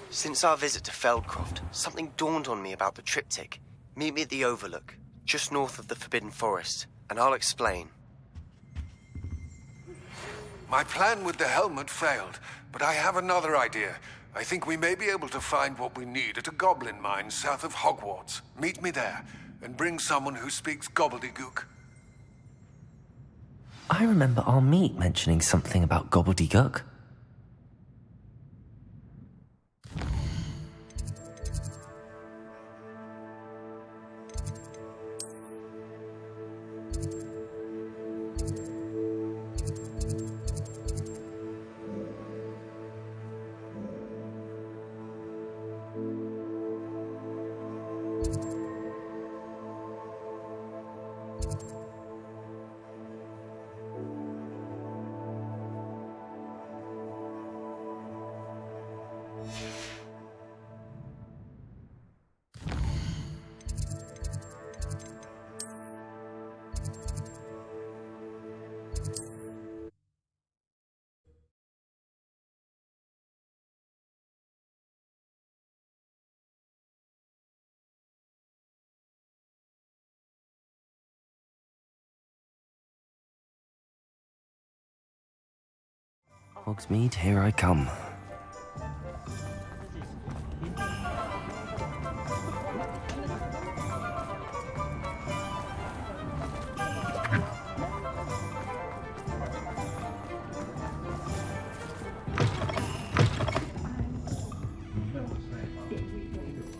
Since our visit to Feldcroft, something dawned on me about the triptych. Meet me at the Overlook, just north of the Forbidden Forest, and I'll explain. My plan with the helmet failed, but I have another idea. I think we may be able to find what we need at a goblin mine south of Hogwarts. Meet me there, and bring someone who speaks gobbledygook. I remember our meet mentioning something about gobbledygook. Hogsmeade, here I come.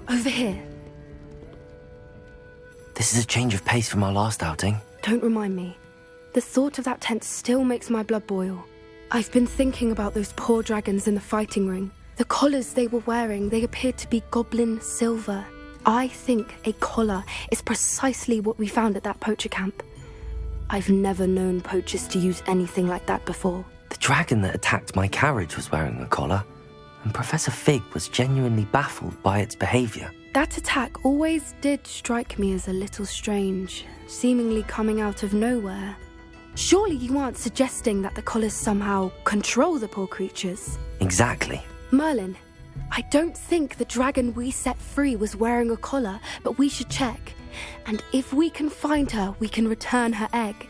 Over here. This is a change of pace from our last outing. Don't remind me. The thought of that tent still makes my blood boil. I've been thinking about those poor dragons in the fighting ring. The collars they were wearing, they appeared to be goblin silver. I think a collar is precisely what we found at that poacher camp. I've never known poachers to use anything like that before. The dragon that attacked my carriage was wearing a collar, and Professor Fig was genuinely baffled by its behavior. That attack always did strike me as a little strange, seemingly coming out of nowhere. Surely you aren't suggesting that the collars somehow control the poor creatures? Exactly. Merlin, I don't think the dragon we set free was wearing a collar, but we should check. And if we can find her, we can return her egg.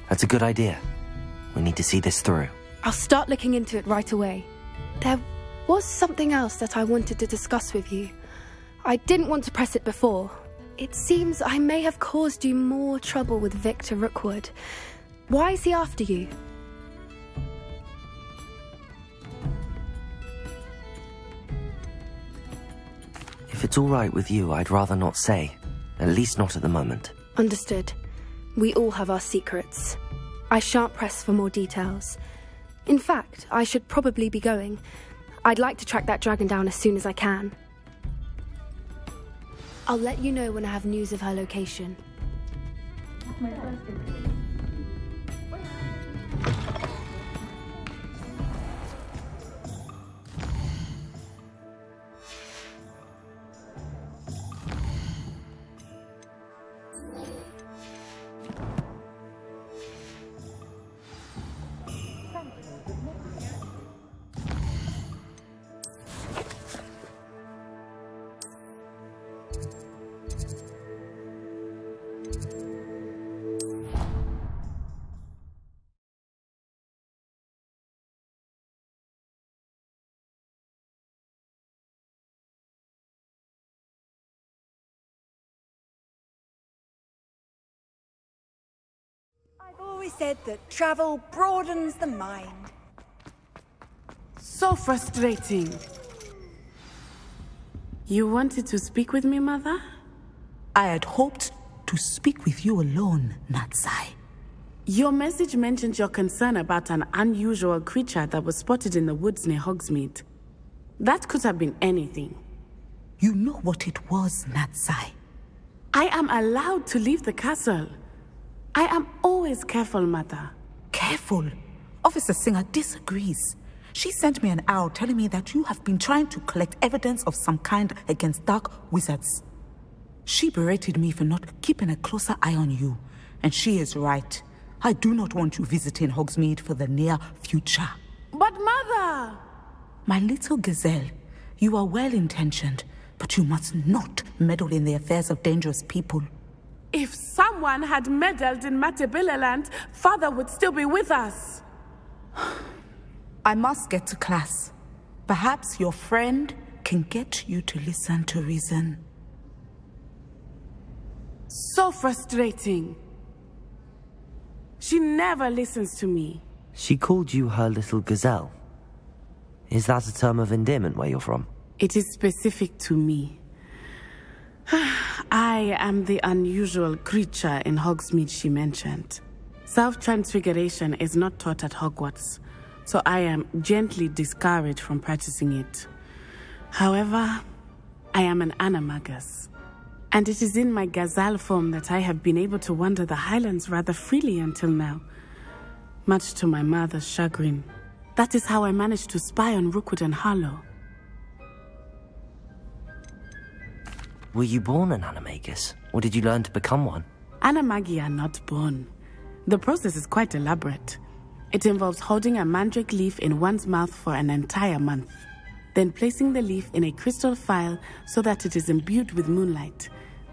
That's a good idea. We need to see this through. I'll start looking into it right away. There was something else that I wanted to discuss with you. I didn't want to press it before. It seems I may have caused you more trouble with Victor Rookwood. Why is he after you? If it's all right with you, I'd rather not say. At least not at the moment. Understood. We all have our secrets. I shan't press for more details. In fact, I should probably be going. I'd like to track that dragon down as soon as I can. I'll let you know when I have news of her location. I've always said that travel broadens the mind. So frustrating. You wanted to speak with me, Mother? I had hoped to speak with you alone, Natsai. Your message mentioned your concern about an unusual creature that was spotted in the woods near Hogsmeade. That could have been anything. You know what it was, Natsai. I am allowed to leave the castle. I am always careful, Mother. Careful? Officer Singer disagrees. She sent me an owl telling me that you have been trying to collect evidence of some kind against dark wizards. She berated me for not keeping a closer eye on you. And she is right. I do not want you visiting Hogsmeade for the near future. But Mother! My little gazelle, you are well-intentioned, but you must not meddle in the affairs of dangerous people. If someone had meddled in Matabeleland, Father would still be with us. I must get to class. Perhaps your friend can get you to listen to reason. So frustrating. She never listens to me. She called you her little gazelle. Is that a term of endearment where you're from? It is specific to me. I am the unusual creature in Hogsmeade she mentioned. Self-transfiguration is not taught at Hogwarts, so I am gently discouraged from practicing it. However, I am an animagus, and it is in my gazelle form that I have been able to wander the highlands rather freely until now, much to my mother's chagrin. That is how I managed to spy on Rookwood and Harlow. Were you born an animagus, or did you learn to become one? Animagi are not born. The process is quite elaborate. It involves holding a mandrake leaf in one's mouth for an entire month, then placing the leaf in a crystal phial so that it is imbued with moonlight,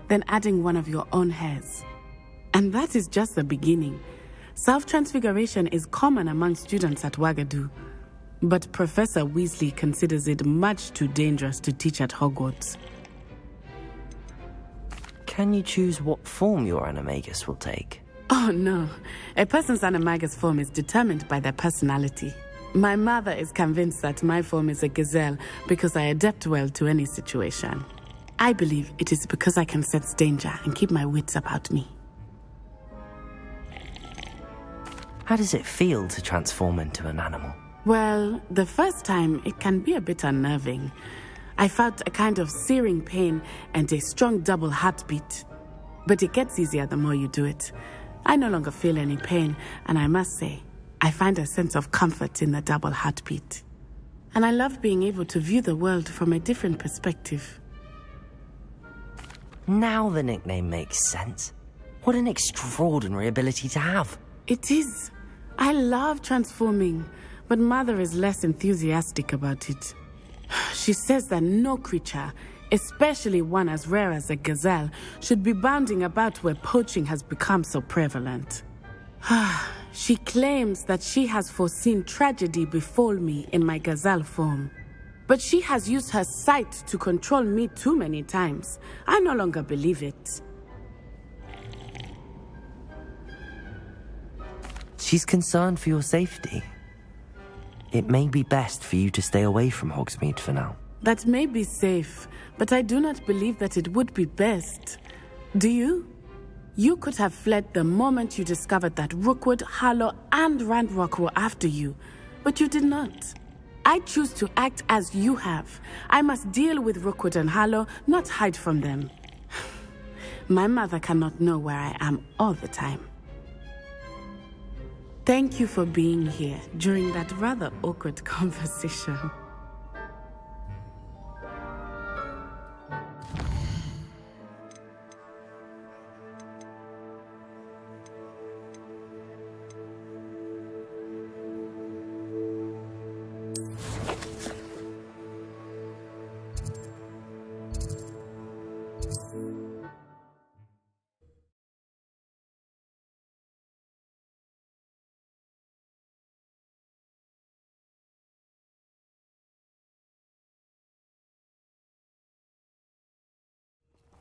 then adding one of your own hairs. And that is just the beginning. Self-transfiguration is common among students at Wagadu, but Professor Weasley considers it much too dangerous to teach at Hogwarts. Can you choose what form your animagus will take? Oh no, a person's animagus form is determined by their personality. My mother is convinced that my form is a gazelle because I adapt well to any situation. I believe it is because I can sense danger and keep my wits about me. How does it feel to transform into an animal? Well, the first time it can be a bit unnerving. I felt a kind of searing pain and a strong double heartbeat. But it gets easier the more you do it. I no longer feel any pain, and I must say, I find a sense of comfort in the double heartbeat. And I love being able to view the world from a different perspective. Now the nickname makes sense. What an extraordinary ability to have. It is. I love transforming, but Mother is less enthusiastic about it. She says that no creature, especially one as rare as a gazelle, should be bounding about where poaching has become so prevalent. She claims that she has foreseen tragedy befall me in my gazelle form. But she has used her sight to control me too many times. I no longer believe it. She's concerned for your safety. It may be best for you to stay away from Hogsmeade for now. That may be safe, but I do not believe that it would be best. Do you? You could have fled the moment you discovered that Rookwood, Harlow, and Ranrock were after you, but you did not. I choose to act as you have. I must deal with Rookwood and Harlow, not hide from them. My mother cannot know where I am all the time. Thank you for being here during that rather awkward conversation.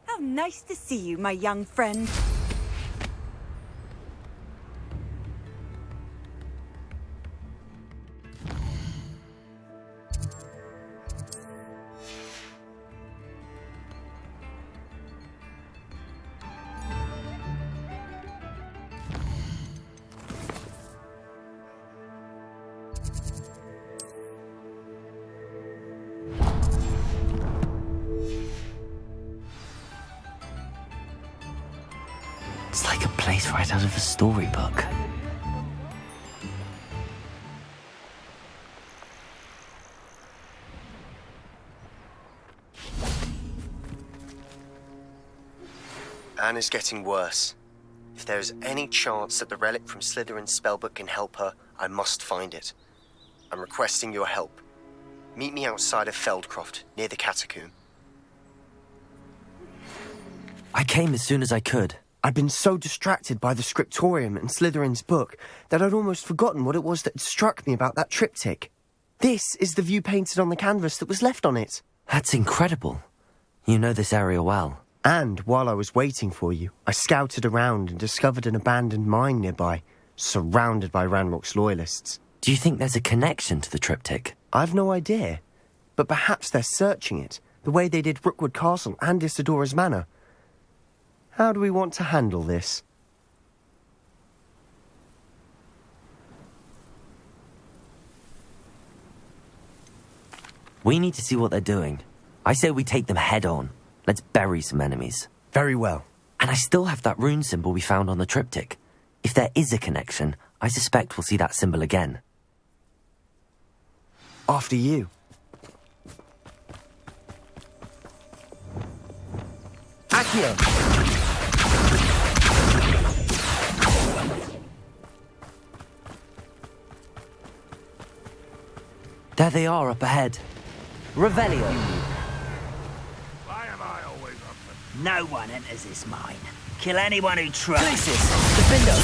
How nice to see you, my young friend. It's like a place right out of a storybook. Anne is getting worse. If there is any chance that the relic from Slytherin's spellbook can help her, I must find it. I'm requesting your help. Meet me outside of Feldcroft, near the catacomb. I came as soon as I could. I'd been so distracted by the scriptorium and Slytherin's book that I'd almost forgotten what it was that had struck me about that triptych. This is the view painted on the canvas that was left on it. That's incredible. You know this area well. And while I was waiting for you, I scouted around and discovered an abandoned mine nearby, surrounded by Ranrock's loyalists. Do you think there's a connection to the triptych? I've no idea, but perhaps they're searching it, the way they did Rookwood Castle and Isidora's Manor. How do we want to handle this? We need to see what they're doing. I say we take them head on. Let's bury some enemies. Very well. And I still have that rune symbol we found on the triptych. If there is a connection, I suspect we'll see that symbol again. After you. Accio! There they are up ahead. Revelio. Why am I always up for... No one enters this mine. Kill anyone who tries. Places! Defend us!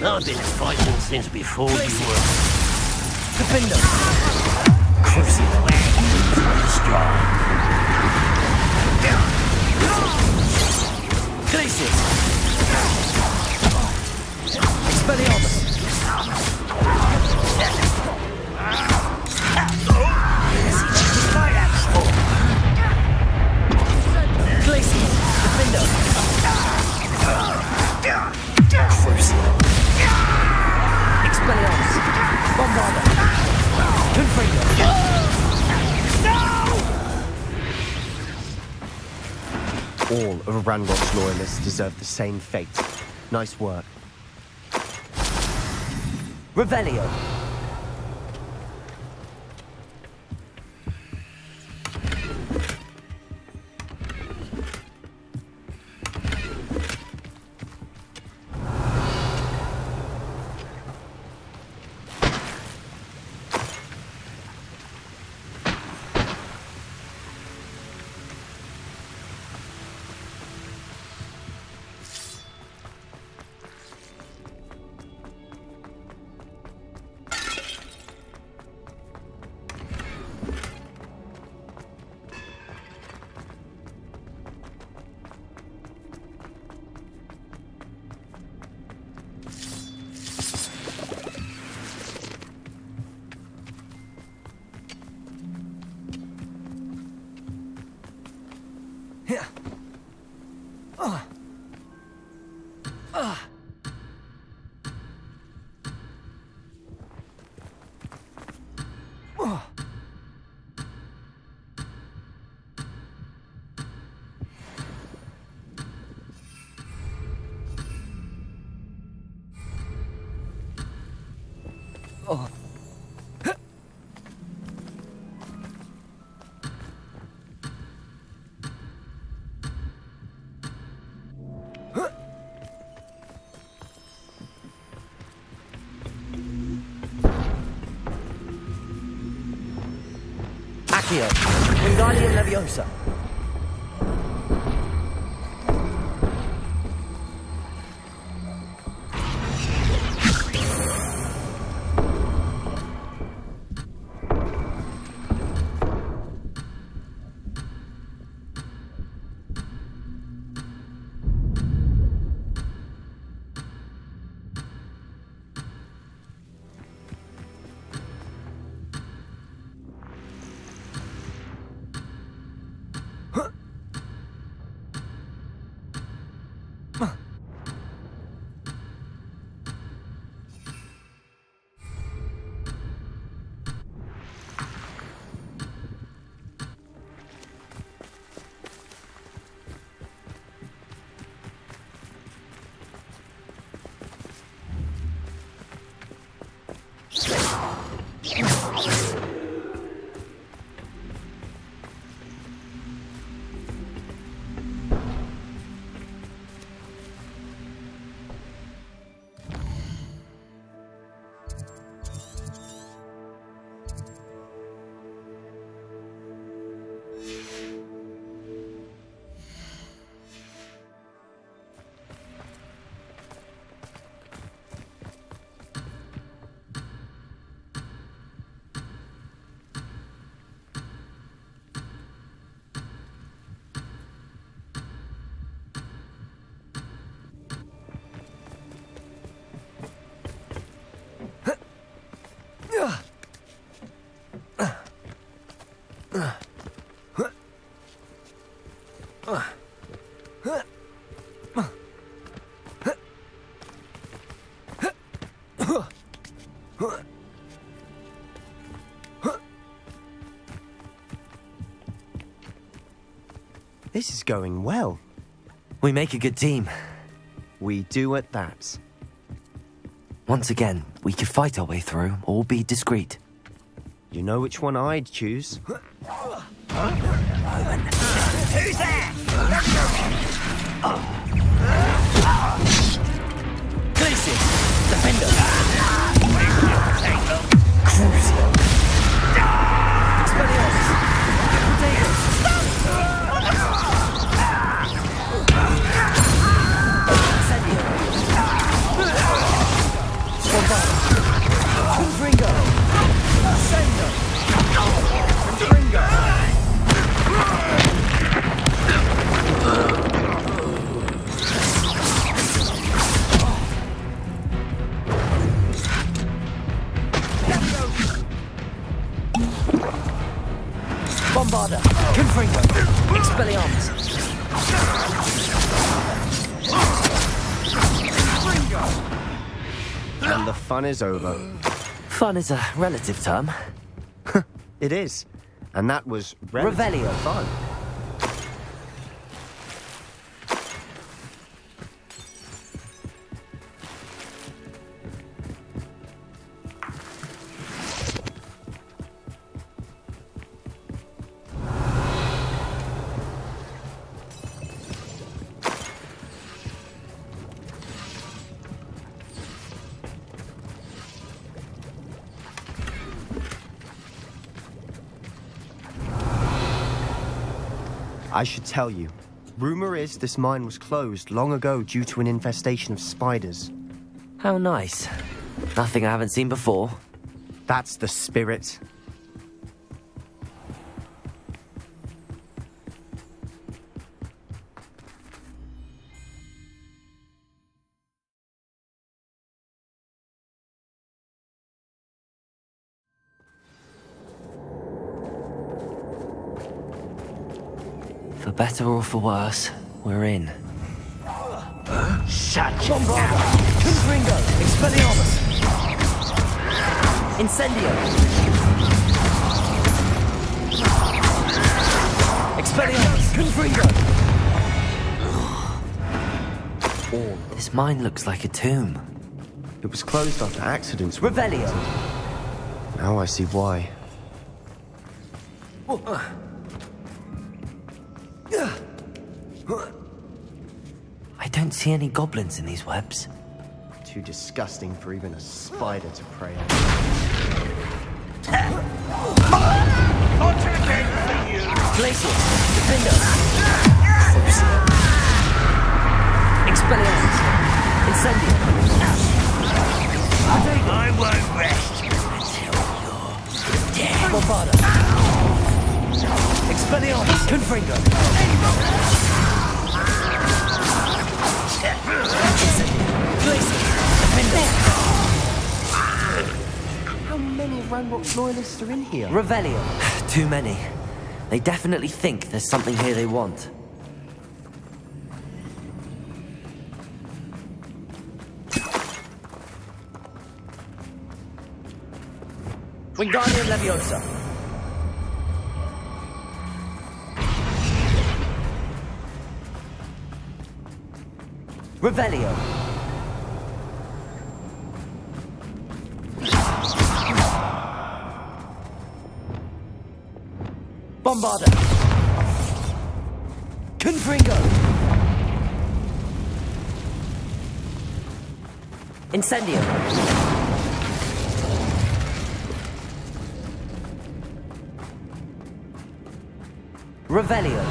I've been fighting since before you were. Defend us! Cruising away. Strong. Glaciers! Expelliarmus! Glaciers! Defender! Expelliarmus! Bombarder! Confringo! All of Ranrock's loyalists deserve the same fate. Nice work. Revelio! Accio! Wingardium Leviosa! This is going well. We make a good team. We do at that. Once again, we could fight our way through or be discreet. You know which one I'd choose? Who's there? Glacier! Defender! Bombarda, Confringo, Expelliarmus. And the fun is over. Fun is a relative term. It is. And that was Revelio. Fun. I should tell you. Rumor is this mine was closed long ago due to an infestation of spiders. How nice. Nothing I haven't seen before. That's the spirit. For better or for worse, we're in. Shut Bombarda, Confringo, Expelliarmus. Incendio. Expelliarmus, Confringo. This mine looks like a tomb. It was closed after accidents. Revelio. Now I see why. I don't see any goblins in these webs. Too disgusting for even a spider to prey on. Glacier, Defender. Expelliarmus. Incendio. I won't rest until you're dead. Bombarda. Expelliarmus, Confringo. How many Ranrock's loyalists are in here? Revelio. Too many. They definitely think there's something here they want. Wingardium Leviosa. Revelio. Bombarda. Confringo. Incendio. Revelio.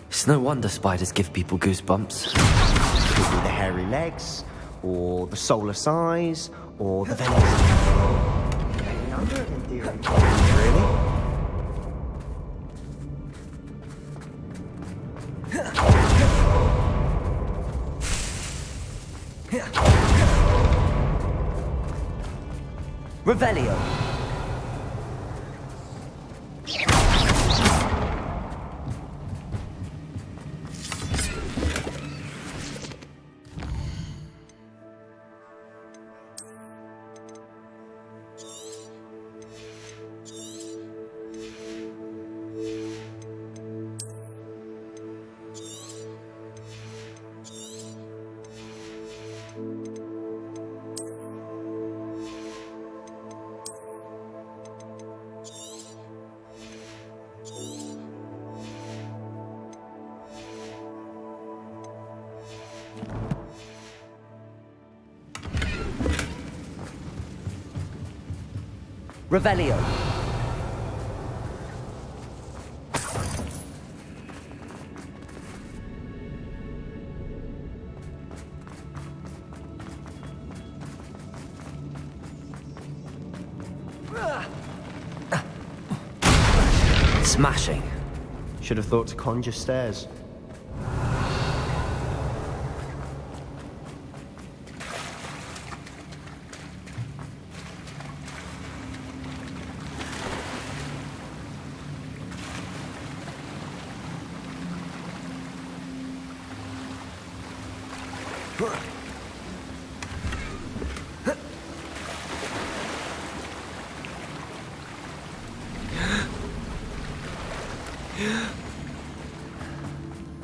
It's no wonder spiders give people goosebumps. Could be the hairy legs, or the solar size, or the venomous. Any number of endearing problems, really. Revelio. Revelio. Smashing. Should have thought to conjure stairs.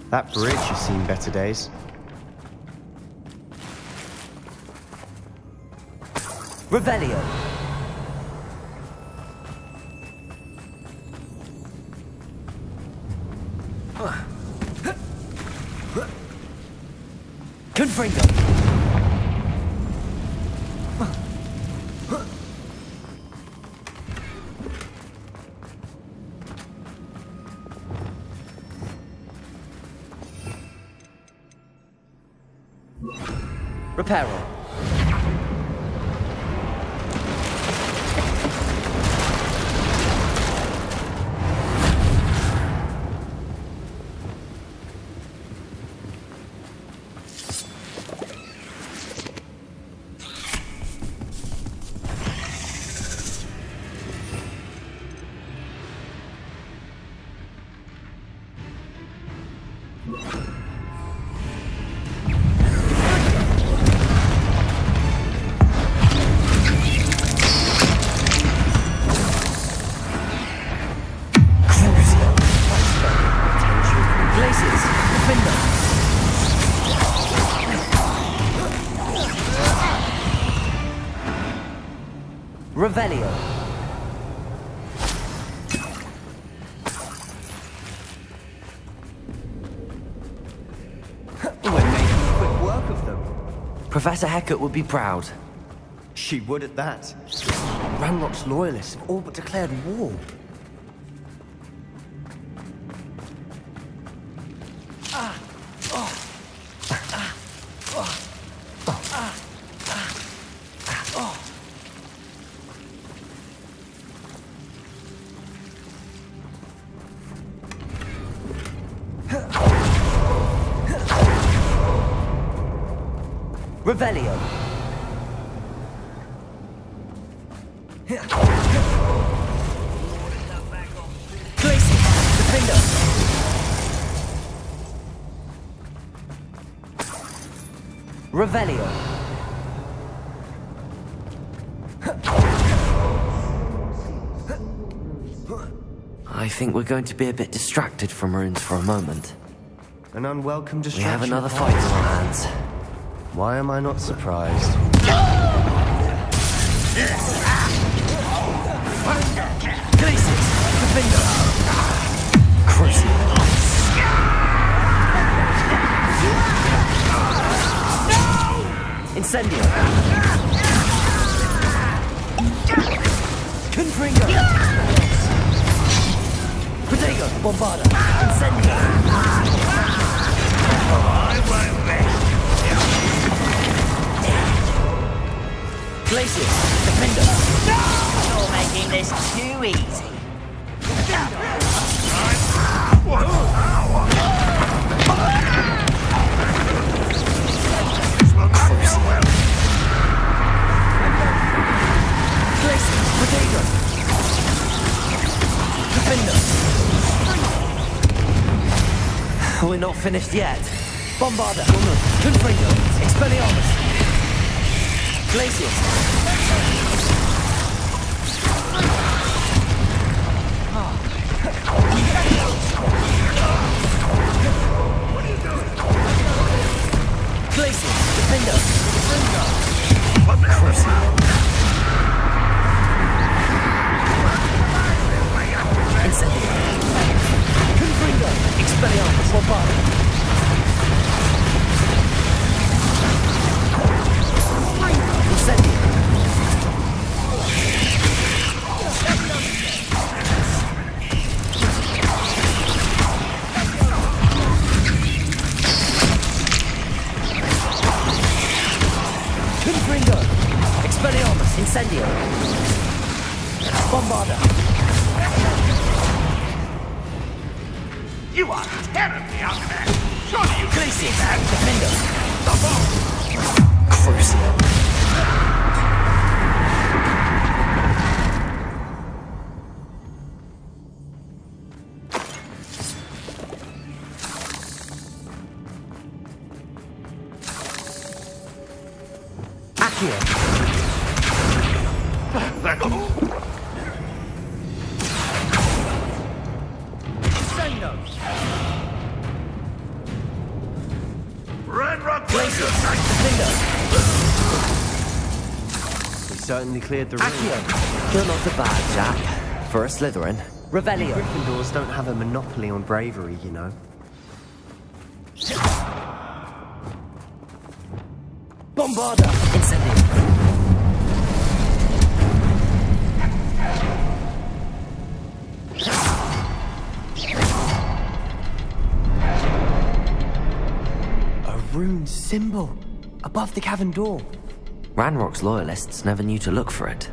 That bridge has seen better days. Revelio. Confringo. Reparo. Revelio. We're making quick work of them. Professor Hecat would be proud. She would at that. Ranrock's loyalists have all but declared war. Revelio. Glacier. Defender. Revelio. I think we're going to be a bit distracted from runes for a moment. An unwelcome We distraction. have another fight on our hands. Why am I not surprised? Glacier. Defender. Crazy. Incendio. Confringo! Protego! Bombarda! Incendio! I won't rest. Glacius! Defender! You're making this too easy. Glacius! Protego! Defender! We're not finished yet. Bombarda! Confringo! Expelliarmus! Glacius! Glacius! Defender! Crucial! Incendio! Confringo! Expelliarmus! Bombarda! Incendio! Confringo! Expelliarmus! Incendio! Bombarda! You are terribly outmatched. Surely you can see Glacius! that. Defender! The ball. Crucial! Accio! Red Rock Glacius! Defender! We certainly cleared the room. Accio! You're not a bad chap. For a Slytherin. Revelio! Gryffindors don't have a monopoly on bravery, you know. Bombarda! Incendio! A rune symbol above the cavern door. Ranrock's loyalists never knew to look for it.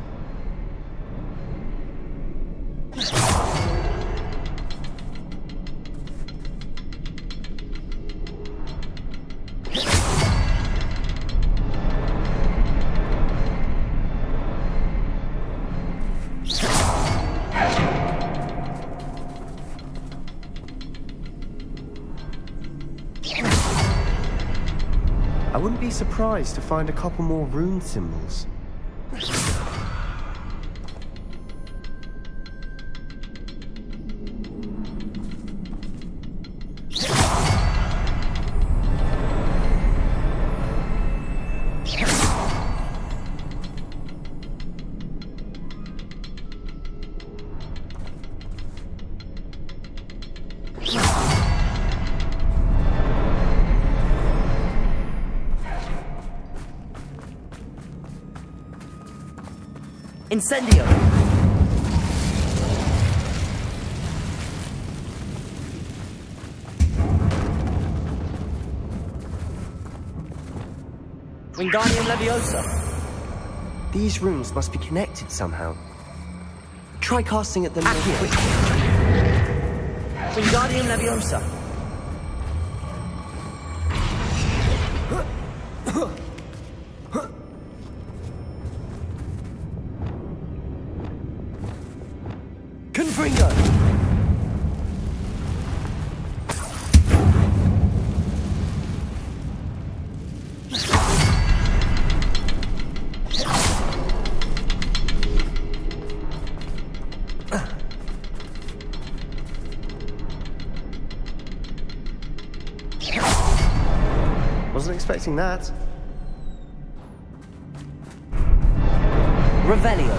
I wouldn't be surprised to find a couple more rune symbols. Incendio! Wingardium Leviosa! These runes must be connected somehow. Try casting at them more Accio! quickly. Wingardium Leviosa! Confringo! Wasn't expecting that. Revelio!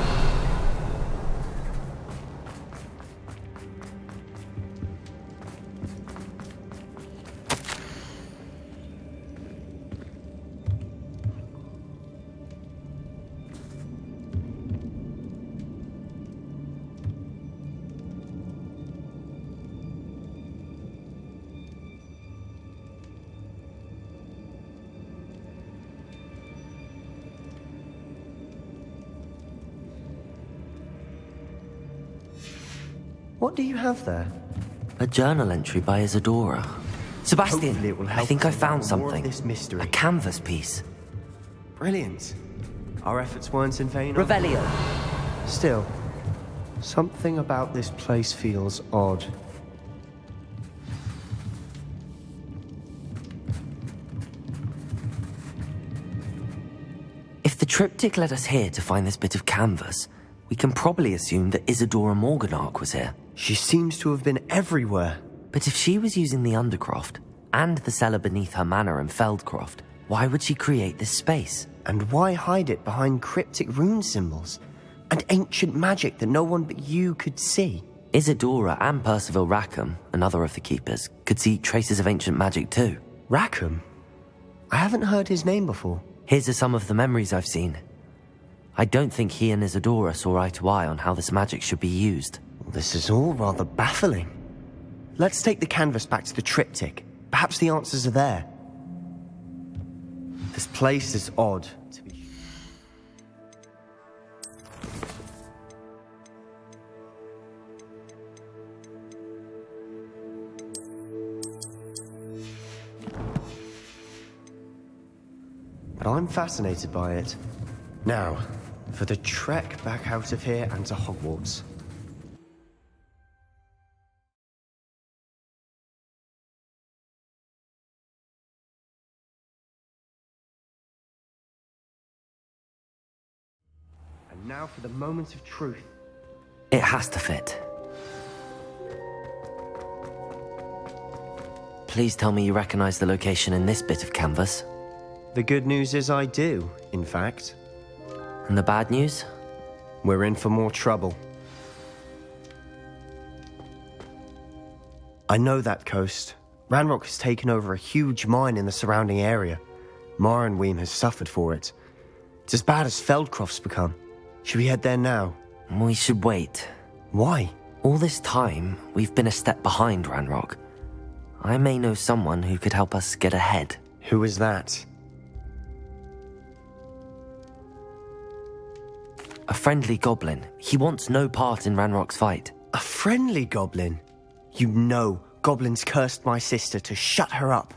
What do you have there? A journal entry by Isidora. Sebastьян, Hopefully it will help I think I us found unravel more of something. this mystery. A canvas piece. Brilliant. Our efforts weren't in vain. Revelio. Still, something about this place feels odd. If the triptych led us here to find this bit of canvas, we can probably assume that Isidora Morganach was here. She seems to have been everywhere. But if she was using the Undercroft and the cellar beneath her manor in Feldcroft, why would she create this space? And why hide it behind cryptic rune symbols and ancient magic that no one but you could see? Isidora and Percival Rackham, another of the keepers, could see traces of ancient magic too. Rackham? I haven't heard his name before. His are some of the memories I've seen. I don't think he and Isidora saw eye to eye on how this magic should be used. This is all rather baffling. Let's take the canvas back to the triptych. Perhaps the answers are there. This place is odd, to be sure. But I'm fascinated by it. Now, for the trek back out of here and to Hogwarts. And now for the moment of truth. It has to fit. Please tell me you recognize the location in this bit of canvas. The good news is I do, in fact. And the bad news? We're in for more trouble. I know that coast. Ranrock has taken over a huge mine in the surrounding area. Mornweem has suffered for it. It's as bad as Feldcroft's become. Should we head there now? We should wait. Why? All this time, we've been a step behind Ranrock. I may know someone who could help us get ahead. Who is that? A friendly goblin. He wants no part in Ranrock's fight. A friendly goblin? You know, goblins cursed my sister to shut her up.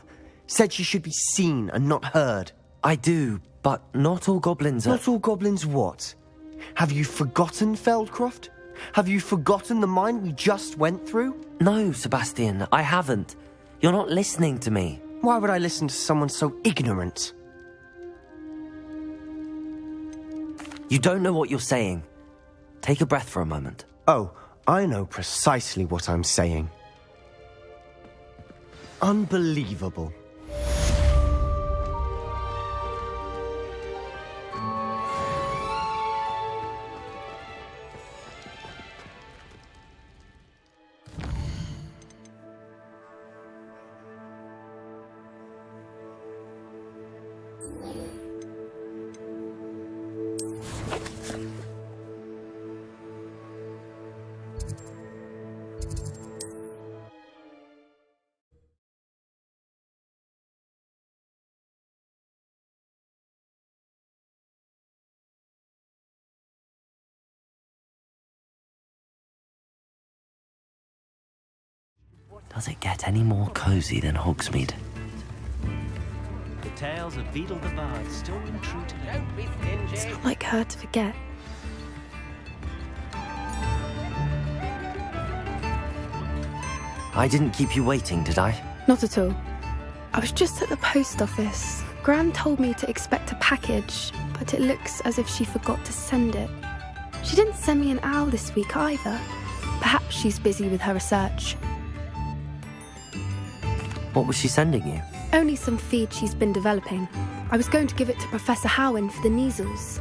Said she should be seen and not heard. I do, but not all goblins are... Not all goblins what? Have you forgotten Feldcroft? Have you forgotten the mine we just went through? No, Sebastьян, I haven't. You're not listening to me. Why would I listen to someone so ignorant? You don't know what you're saying. Take a breath for a moment. Oh, I know precisely what I'm saying. Unbelievable. Does it get any more cozy than Hogsmeade? The tales of Beedle the Bard still ring true today. It's not like her to forget. I didn't keep you waiting, did I? Not at all. I was just at the post office. Gran told me to expect a package, but it looks as if she forgot to send it. She didn't send me an owl this week either. Perhaps she's busy with her research. What was she sending you? Only some feed she's been developing. I was going to give it to Professor Howin for the measles.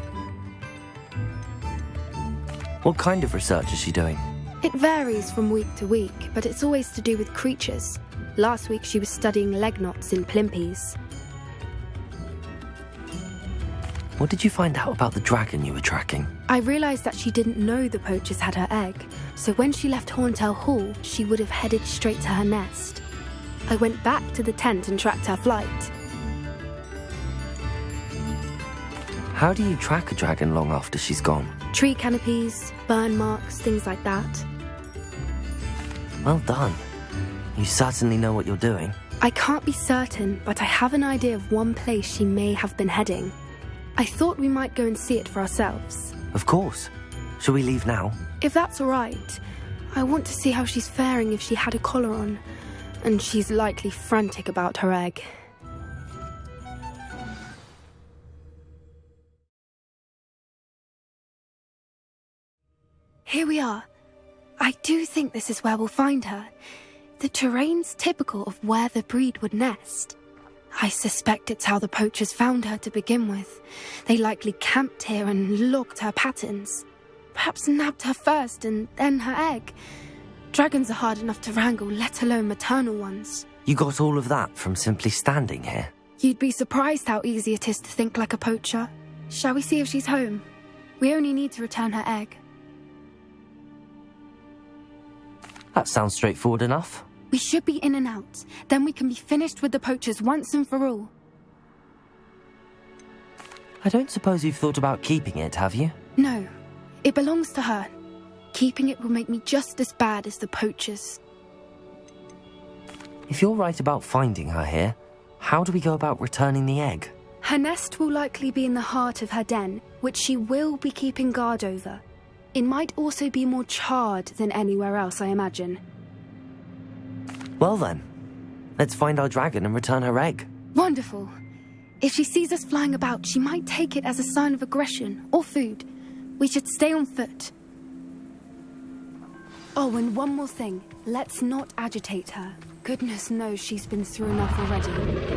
What kind of research is she doing? It varies from week to week, but it's always to do with creatures. Last week she was studying leg knots in plimpies. What did you find out about the dragon you were tracking? I realised that she didn't know the poachers had her egg, so when she left Horntail Hall, she would have headed straight to her nest. I went back to the tent and tracked her flight. How do you track a dragon long after she's gone? Tree canopies, burn marks, things like that. Well done. You certainly know what you're doing. I can't be certain, but I have an idea of one place she may have been heading. I thought we might go and see it for ourselves. Of course. Shall we leave now? If that's all right. I want to see how she's faring if she had a collar on. And she's likely frantic about her egg. Here we are. I do think this is where we'll find her. The terrain's typical of where the breed would nest. I suspect it's how the poachers found her to begin with. They likely camped here and logged her patterns. Perhaps nabbed her first and then her egg. Dragons are hard enough to wrangle, let alone maternal ones. You got all of that from simply standing here? You'd be surprised how easy it is to think like a poacher. Shall we see if she's home? We only need to return her egg. That sounds straightforward enough. We should be in and out. Then we can be finished with the poachers once and for all. I don't suppose you've thought about keeping it, have you? No. It belongs to her. Keeping it will make me just as bad as the poachers. If you're right about finding her here, how do we go about returning the egg? Her nest will likely be in the heart of her den, which she will be keeping guard over. It might also be more charred than anywhere else, I imagine. Well then, let's find our dragon and return her egg. Wonderful. If she sees us flying about, she might take it as a sign of aggression or food. We should stay on foot. Oh, and one more thing. Let's not agitate her. Goodness knows she's been through enough already.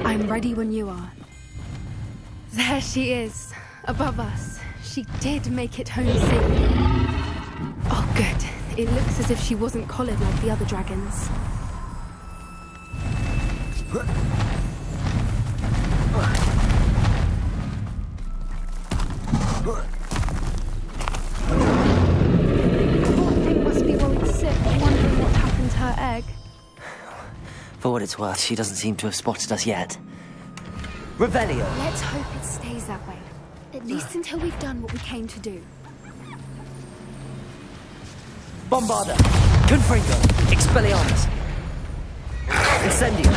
I'm ready when you are. There she is, above us. She did make it home safely. Oh, good. It looks as if she wasn't collared like the other dragons. Must be worried sick, wondering what happened to her egg. For what it's worth, she doesn't seem to have spotted us yet. Revelio! Let's hope it stays that way. At least until we've done what we came to do. Bombarda! Confringo! Expelliarmus! Incendio!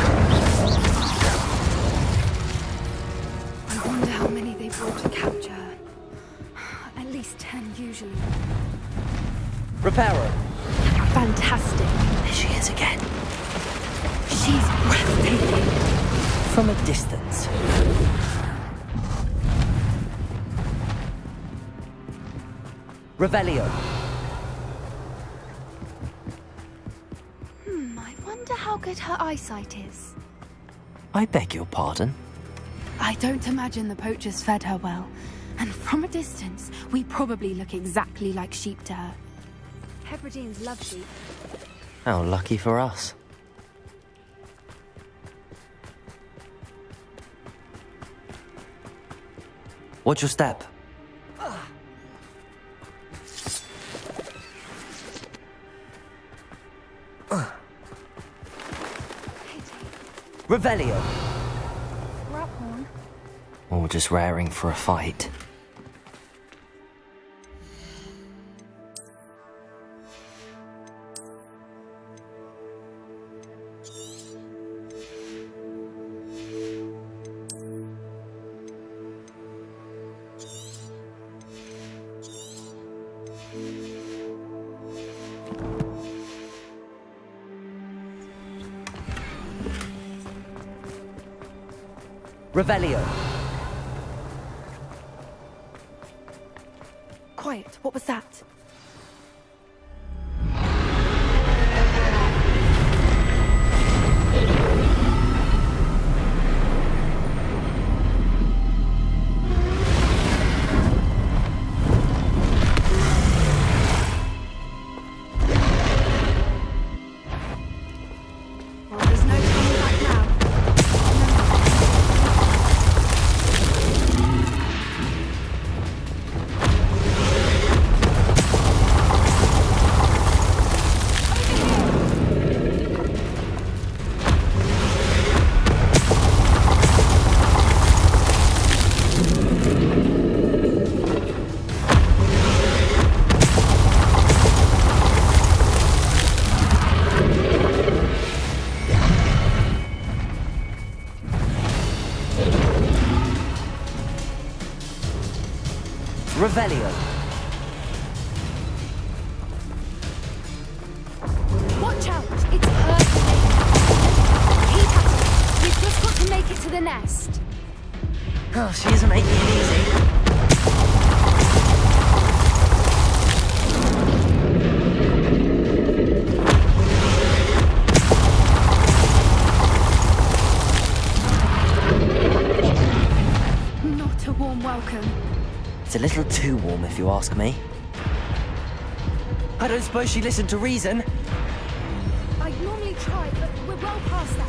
I wonder how many they brought to capture her. At least 10 usually. Reparo! Fantastic. There she is again. She's breathtaking. From a distance. Revelio. I wonder how good her eyesight is. I beg your pardon? I don't imagine the poachers fed her well. And from a distance, we probably look exactly like sheep to her. Hebrideans love sheep. How lucky for us. Watch your step. Revelio. Raphorn. Or just raring for a fight. Revelio. Quiet, what was that? Well, there's no coming back now. nest. Oh, she isn't making it easy. Not a warm welcome. It's a little too warm, if you ask me. I don't suppose she listened to reason. I'd normally try, but we're well past that.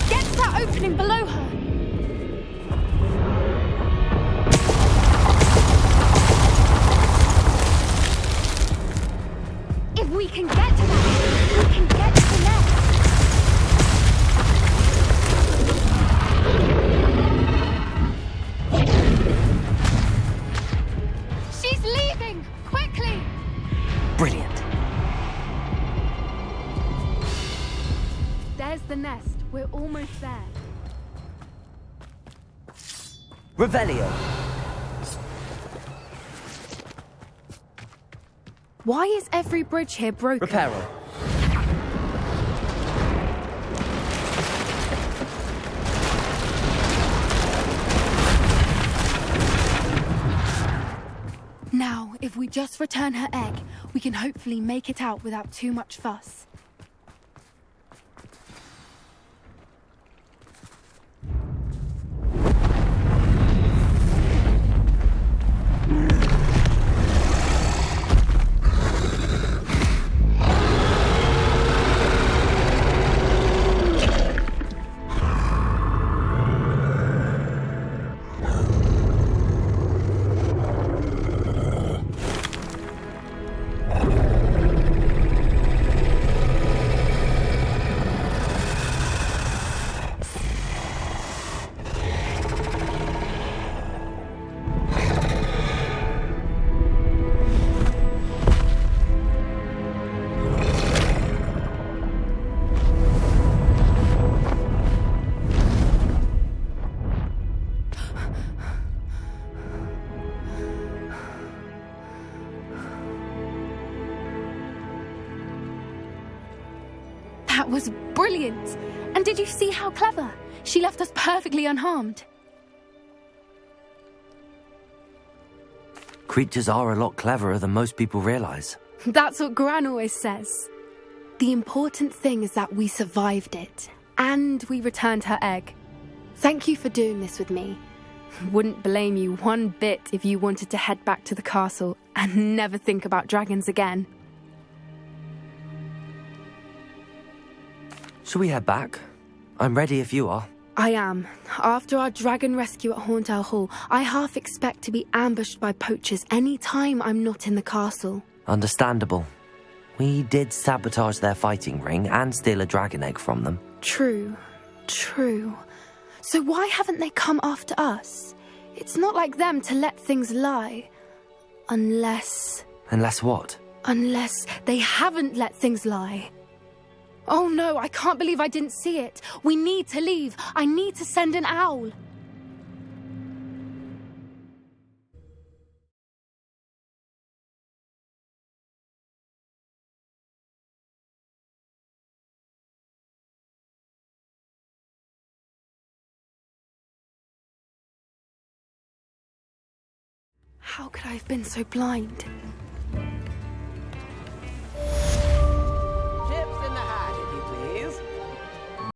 Get to that opening below her. If we can get to that, we can get to the nest. She's leaving! Quickly! Brilliant. There's the nest. We're almost there. Revelio. Why is every bridge here broken? Reparo. Now, if we just return her egg, we can hopefully make it out without too much fuss. That was brilliant! And did you see how clever? She left us perfectly unharmed. Creatures are a lot cleverer than most people realize. That's what Gran always says. The important thing is that we survived it, and we returned her egg. Thank you for doing this with me. Wouldn't blame you one bit if you wanted to head back to the castle and never think about dragons again. Shall we head back? I'm ready if you are. I am. After our dragon rescue at Horndale Hall, I half expect to be ambushed by poachers any time I'm not in the castle. Understandable. We did sabotage their fighting ring and steal a dragon egg from them. True. So why haven't they come after us? It's not like them to let things lie. Unless... Unless what? Unless they haven't let things lie. Oh no, I can't believe I didn't see it. We need to leave. I need to send an owl. How could I have been so blind?